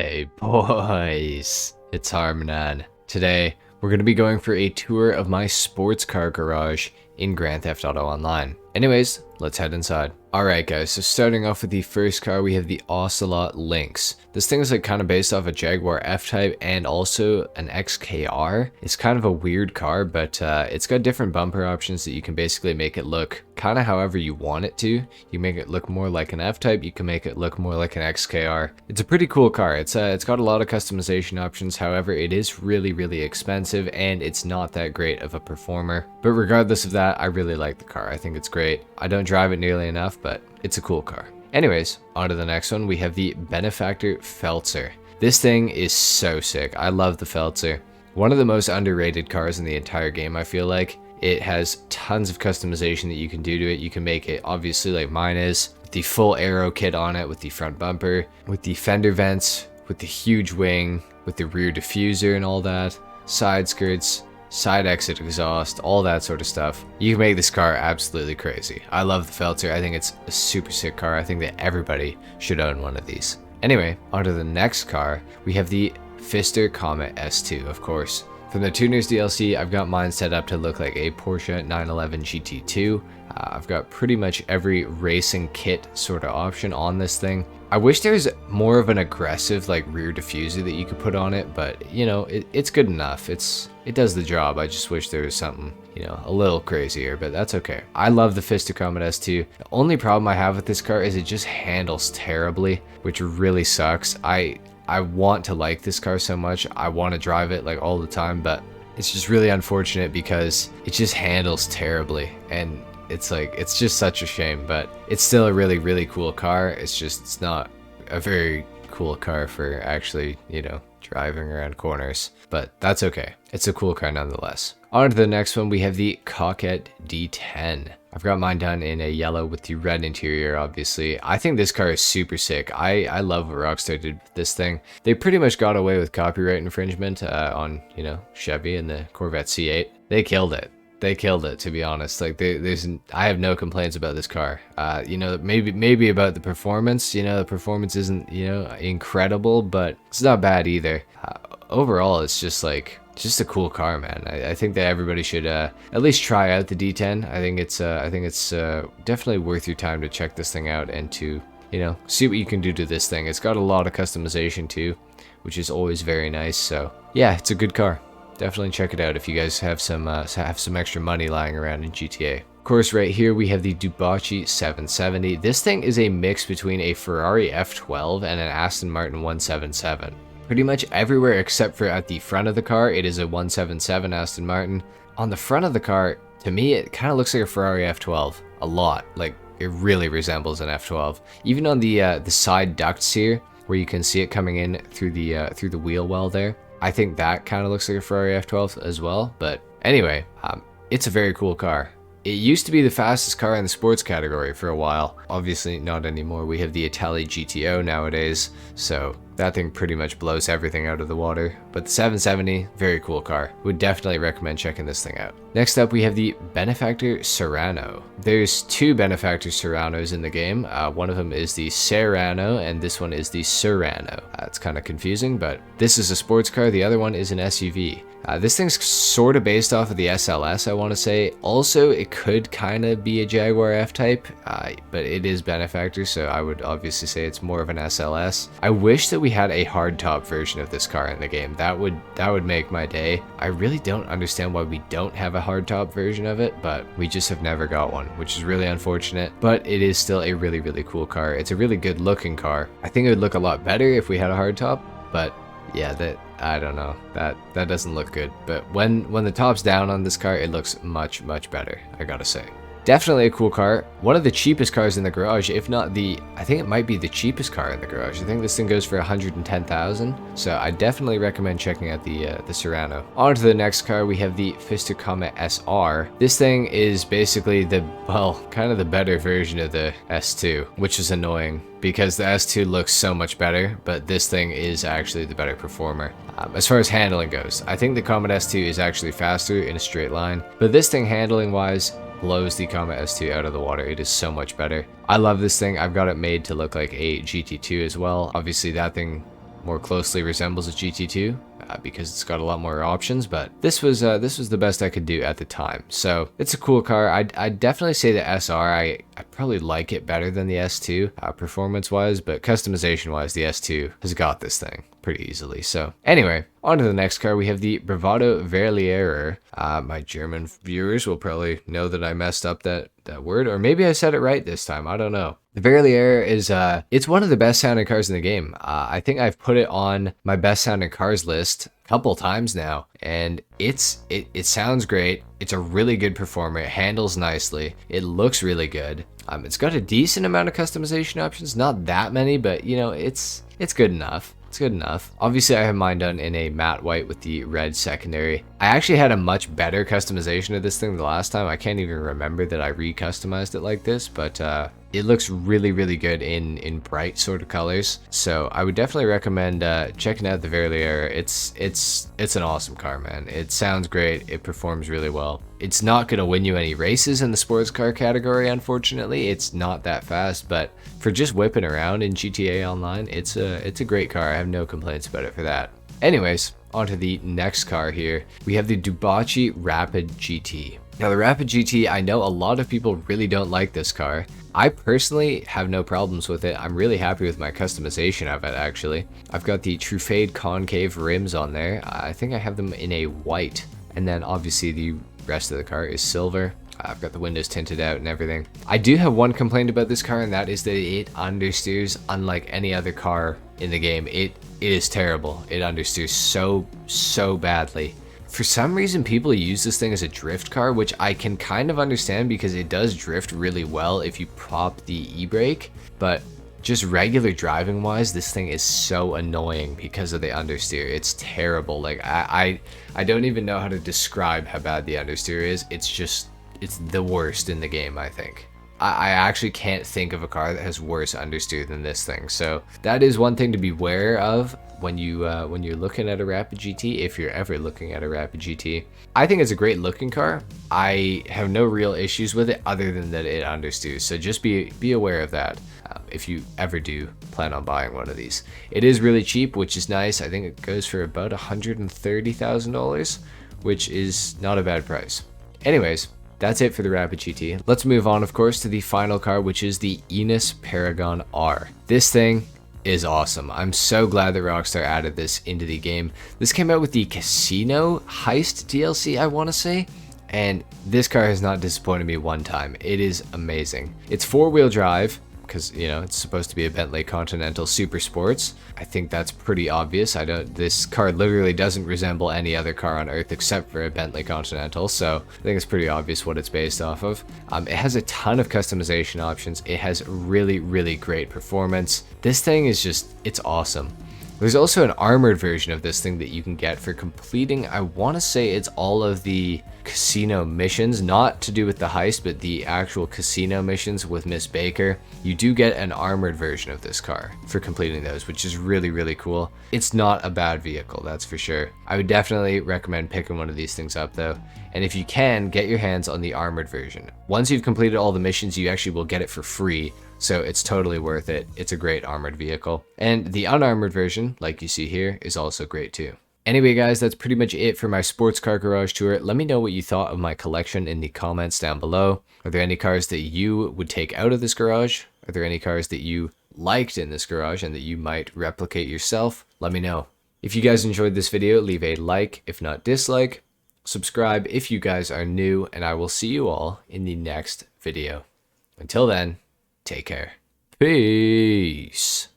Hey boys, it's HarmNone. Today, we're going to be going for a tour of my sports car garage in Grand Theft Auto Online. Anyways, let's head inside. Alright guys, so starting off with the first car, we have the Ocelot Lynx. This thing is like kind of based off a Jaguar F-Type and also an XKR. It's kind of a weird car, but it's got different bumper options that you can basically make it look kind of however you want it to. You make it look more like an F-Type, you can make it look more like an XKR. It's a pretty cool car. It's got a lot of customization options, however, it is really expensive and it's not that great of a performer. But regardless of that, I really like the car. I think it's great. I don't drive it nearly enough, but it's a cool car. Anyways, on to the next one. We have the Benefactor Feltzer. This thing is so sick. I love the Feltzer. One of the most underrated cars in the entire game, I feel like. It has tons of customization that you can do to it. You can make it, obviously, like mine is, with the full aero kit on it, with the front bumper, with the fender vents, with the huge wing, with the rear diffuser and all that, side skirts, side exit exhaust, all that sort of stuff. You can make this car absolutely crazy. I love the Feltzer. I think it's a super sick car. I think that everybody should own one of these. Anyway, on to the next car. We have the Pfister Comet S2, of course. From the Tuners DLC, I've got mine set up to look like a Porsche 911 GT2. I've got pretty much every racing kit sort of option on this thing. I wish there was more of an aggressive like rear diffuser that you could put on it, but you know, it's good enough. It does the job. I just wish there was something, you know, a little crazier, but that's okay. I love the Pfister Comet S2. The only problem I have with this car is it just handles terribly, which really sucks. I want to like this car so much. I want to drive it like all the time, but it's just really unfortunate because it just handles terribly, and it's just such a shame. But it's still a really cool car. It's not a very cool car for actually, you know, driving around corners, but that's okay. It's a cool car nonetheless. On to the next one, we have the Cockett D10. I've got mine done in a yellow with the red interior, obviously. I think this car is super sick. I love what Rockstar did with this thing. They pretty much got away with copyright infringement on, you know, Chevy and the Corvette C8. They killed it. They killed it, to be honest. Like, I have no complaints about this car. You know, maybe about the performance. You know, the performance isn't, you know, incredible, but it's not bad either. Overall, it's just like, just a cool car, man. I think that everybody should at least try out the D10. I think it's definitely worth your time to check this thing out and to, you know, see what you can do to this thing. It's got a lot of customization too, which is always very nice. So yeah, it's a good car. Definitely check it out if you guys have some extra money lying around in GTA. Of course, right here we have the Dubachi 770. This thing is a mix between a Ferrari F12 and an Aston Martin 177. Pretty much everywhere except for at the front of the car, it is a 177 Aston Martin. On the front of the car, to me, it kind of looks like a Ferrari F12 a lot. Like, it really resembles an F12. Even on the side ducts here, where you can see it coming in through the wheel well there, I think that kind of looks like a Ferrari F12 as well. But anyway, it's a very cool car. It used to be the fastest car in the sports category for a while. Obviously not anymore. We have the Italy GTO nowadays, so that thing pretty much blows everything out of the water. But the 770, very cool car. Would definitely recommend checking this thing out. Next up, we have the Benefactor Serrano. There's two Benefactor Serranos in the game. One of them is the Serrano, and this one is the Serrano. It's kind of confusing, but this is a sports car. The other one is an SUV. This thing's sort of based off of the SLS, I want to say. Also, it could kind of be a Jaguar F-Type, but it is Benefactor, so I would obviously say it's more of an SLS. I wish that we had a hardtop version of this car in the game. That would make my day. I really don't understand why we don't have a hardtop version of it, but we just have never got one, which is really unfortunate. But it is still a really cool car. It's a really good looking car. I think it would look a lot better if we had a hardtop, but yeah, I don't know. That doesn't look good. But when the top's down on this car, it looks much better, I gotta say. Definitely a cool car. One of the cheapest cars in the garage, if not I think it might be the cheapest car in the garage. I think this thing goes for 110,000. So I definitely recommend checking out the Serrano. On to the next car, we have the Pfister Comet SR. This thing is basically kind of the better version of the S2, which is annoying because the S2 looks so much better, but this thing is actually the better performer. As far as handling goes, I think the Comet S2 is actually faster in a straight line, but this thing handling wise blows the Comet S2 out of the water. It is so much better. I love this thing. I've got it made to look like a GT2 as well. Obviously that thing more closely resembles a GT2 because it's got a lot more options, but this was the best I could do at the time. So it's a cool car. I'd definitely say the SR, I probably like it better than the S2 performance-wise, but customization-wise, the S2 has got this thing pretty easily. So anyway, on to the next car. We have the Bravado Verlier. My German viewers will probably know that I messed up that word, or maybe I said it right this time. I don't know. The Verlier is it's one of the best sounding cars in the game. I think I've put it on my best sounding cars list a couple times now, and it sounds great. It's a really good performer. It handles nicely. It looks really good. It's got a decent amount of customization options, not that many, but you know, it's good enough. It's good enough. Obviously, I have mine done in a matte white with the red secondary. I actually had a much better customization of this thing the last time. I can't even remember that I re-customized it like this, but it looks really, really good in bright sort of colors. So I would definitely recommend checking out the Verlier. It's an awesome car, man. It sounds great. It performs really well. It's not going to win you any races in the sports car category, unfortunately. It's not that fast, but for just whipping around in GTA Online, it's a great car. I have no complaints about it for that. Anyways, on to the next car here. We have the Dubachi Rapid GT. Now the Rapid GT, I know a lot of people really don't like this car. I personally have no problems with it. I'm really happy with my customization of it, actually. I've got the Truffade concave rims on there. I think I have them in a white, and then obviously the rest of the car is silver. I've got the windows tinted out and everything. I do have one complaint about this car, and that is that it understeers unlike any other car in the game. It is terrible. It understeers so badly. For some reason, people use this thing as a drift car, which I can kind of understand because it does drift really well if you pop the e-brake, but just regular driving wise, this thing is so annoying because of the understeer. It's terrible. Like I don't even know how to describe how bad the understeer is. It's the worst in the game, I think. I actually can't think of a car that has worse understeer than this thing. So that is one thing to be aware of when you're looking at a Rapid GT, if you're ever looking at a Rapid GT. I think it's a great looking car. I have no real issues with it other than that it understeers. So just be aware of that if you ever do plan on buying one of these. It is really cheap, which is nice. I think it goes for about $130,000, which is not a bad price. Anyways, that's it for the Rapid GT. Let's move on, of course, to the final car, which is the ENUS Paragon R. This thing is awesome. I'm so glad that Rockstar added this into the game. This came out with the Casino Heist DLC, I want to say, and this car has not disappointed me one time. It is amazing. It's four-wheel drive, because, you know, it's supposed to be a Bentley Continental Super Sports. I think that's pretty obvious. This car literally doesn't resemble any other car on Earth except for a Bentley Continental, so I think it's pretty obvious what it's based off of. It has a ton of customization options. It has really, really great performance. This thing is just, it's awesome. There's also an armored version of this thing that you can get for completing, I want to say it's all of the casino missions, not to do with the heist, but the actual casino missions with Miss Baker. You do get an armored version of this car for completing those, which is really, really cool. It's not a bad vehicle, that's for sure. I would definitely recommend picking one of these things up though. And if you can, get your hands on the armored version. Once you've completed all the missions, you actually will get it for free. So it's totally worth it. It's a great armored vehicle. And the unarmored version, like you see here, is also great too. Anyway guys, that's pretty much it for my sports car garage tour. Let me know what you thought of my collection in the comments down below. Are there any cars that you would take out of this garage? Are there any cars that you liked in this garage and that you might replicate yourself? Let me know. If you guys enjoyed this video, leave a like, if not dislike. Subscribe if you guys are new, and I will see you all in the next video. Until then, take care. Peace.